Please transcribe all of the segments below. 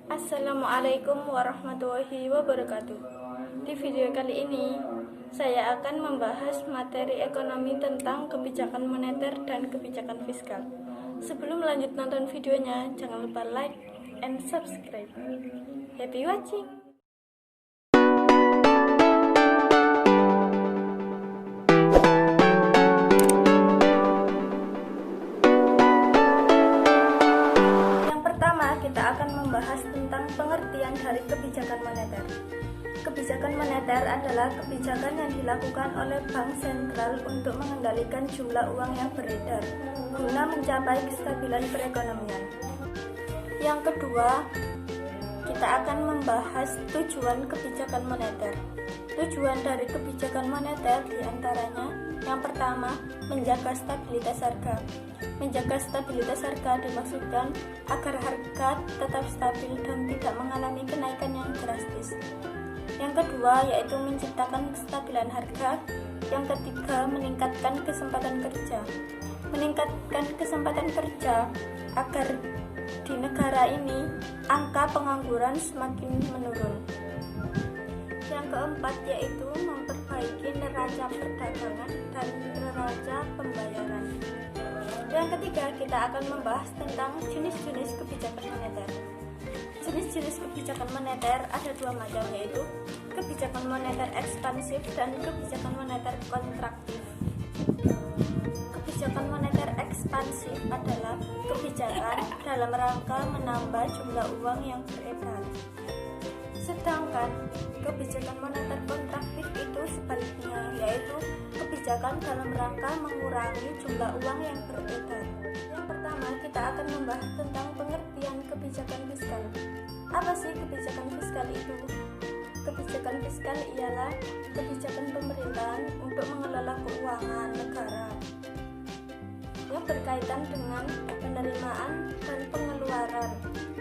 Assalamualaikum warahmatullahi wabarakatuh. Di video kali ini, saya akan membahas materi ekonomi tentang kebijakan moneter dan kebijakan fiskal. Sebelum lanjut nonton videonya, jangan lupa like and subscribe. Happy watching! Kita akan membahas tentang pengertian dari kebijakan moneter. Kebijakan moneter adalah kebijakan yang dilakukan oleh bank sentral untuk mengendalikan jumlah uang yang beredar guna mencapai kestabilan perekonomian. Yang kedua, kita akan membahas tujuan kebijakan moneter. Tujuan dari kebijakan moneter diantaranya: yang pertama, menjaga stabilitas harga. Menjaga stabilitas harga dimaksudkan agar harga tetap stabil dan tidak mengalami kenaikan yang drastis. Yang kedua, yaitu menciptakan kestabilan harga. Yang ketiga, meningkatkan kesempatan kerja. Meningkatkan kesempatan kerja agar di negara ini angka pengangguran semakin menurun. Yang keempat, yaitu memperbaiki neraca perdagangan dan neraca pembayaran. Yang ketiga, kita akan membahas tentang jenis-jenis kebijakan moneter. Jenis-jenis kebijakan moneter ada dua macam, yaitu kebijakan moneter ekspansif dan kebijakan moneter kontraktif. Kebijakan moneter ekspansif adalah kebijakan dalam rangka menambah jumlah uang yang beredar. Sedangkan kebijakan moneter kontraktif itu sebaliknya, yaitu kebijakan dalam rangka mengurangi jumlah uang yang beredar. Yang pertama, kita akan membahas tentang pengertian kebijakan fiskal. Apa sih kebijakan fiskal itu? Kebijakan fiskal ialah kebijakan pemerintahan untuk mengelola keuangan negara yang berkaitan dengan penerimaan dan pengeluaran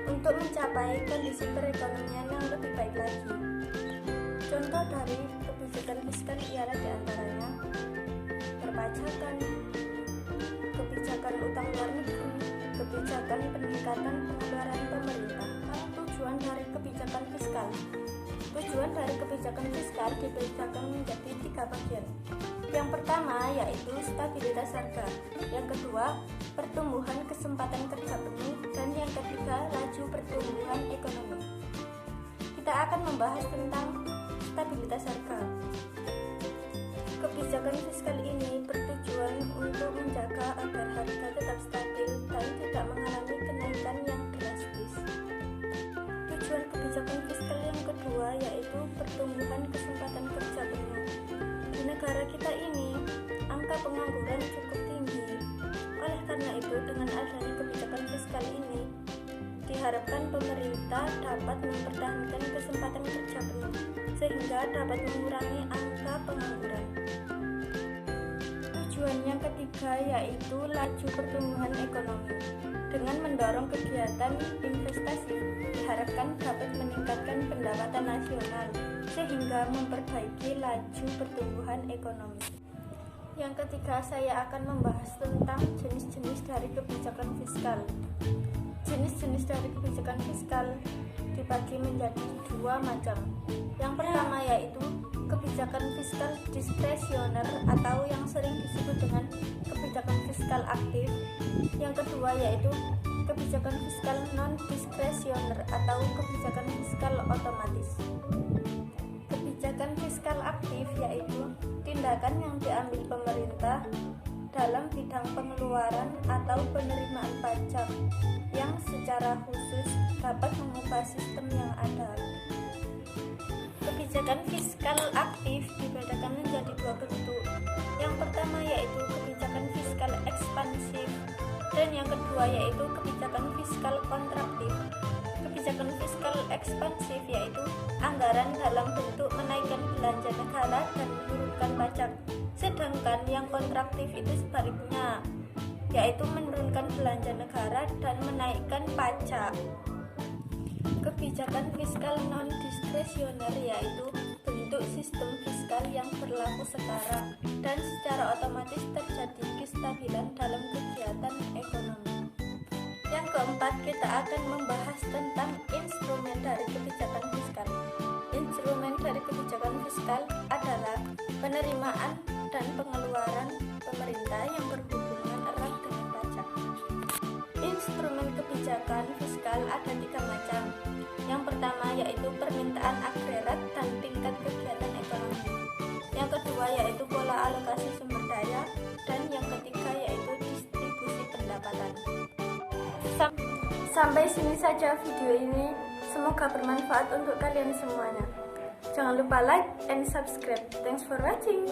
untuk mencapai kondisi perekonomian yang lebih baik lagi. Contoh dari kebijakan fiskal ialah diantaranya perpajakan, kebijakan utang luar negeri, kebijakan peningkatan pengeluaran pemerintah. Tujuan dari kebijakan fiskal. Tujuan dari kebijakan fiskal dibedakan menjadi 3 bagian. Yang pertama yaitu stabilitas harga, yang kedua pertumbuhan kesempatan kerja penuh, dan yang ketiga laju pertumbuhan ekonomi. Kita akan membahas tentang stabilitas harga. Kebijakan fiskal ini bertujuan untuk menjaga agar harga tetap stabil dan tidak mengalami kenaikan yang drastis. Tujuan kebijakan fiskal yang kedua yaitu pertumbuhan kesempatan kerja penuh. Di negara kita ini, angka pengangguran cukup tinggi. Oleh karena itu, dengan adanya kebijakan fiskal ini, diharapkan pemerintah dapat mempertahankan kesempatan kerja penuh, sehingga dapat mengurangi angka pengangguran. Tujuan yang ketiga yaitu laju pertumbuhan ekonomi. Dengan mendorong kegiatan investasi, diharapkan dapat meningkatkan pendapatan nasional, sehingga memperbaiki laju pertumbuhan ekonomi. Yang ketiga, saya akan membahas tentang jenis-jenis dari kebijakan fiskal. Jenis-jenis dari kebijakan fiskal dibagi menjadi 2 macam. Yang pertama yaitu kebijakan fiskal diskresioner atau yang sering disebut dengan kebijakan fiskal aktif. Yang kedua yaitu kebijakan fiskal non-diskresioner atau kebijakan fiskal otomatis. Kebijakan fiskal aktif yaitu tindakan yang diambil pemerintah dalam bidang pengeluaran atau penerimaan pajak yang secara khusus dapat mengubah sistem yang ada. Kebijakan fiskal aktif dibedakan menjadi 2 bentuk. Yang pertama yaitu kebijakan fiskal ekspansif, dan yang kedua yaitu kebijakan fiskal kontraktif. Kebijakan fiskal ekspansif yaitu anggaran dalam bentuk menaikkan belanja negara dan menurunkan pajak. Sedangkan yang kontraktif itu sebaliknya, yaitu menurunkan belanja negara dan menaikkan pajak. Kebijakan fiskal non-diskresioner yaitu bentuk sistem fiskal yang berlaku sekarang dan secara otomatis terjadi kestabilan dalam kegiatan ekonomi. Yang keempat, kita akan membahas tentang instrumen penerimaan dan pengeluaran pemerintah yang berhubungan erat dengan pajak. Instrumen kebijakan fiskal ada 3 macam. Yang pertama yaitu permintaan akrerat dan tingkat kegiatan ekonomi. Yang kedua yaitu pola alokasi sumber daya, dan yang ketiga yaitu distribusi pendapatan. Sampai sini saja video ini, semoga bermanfaat untuk kalian semuanya. Jangan lupa like and subscribe. Thanks for watching.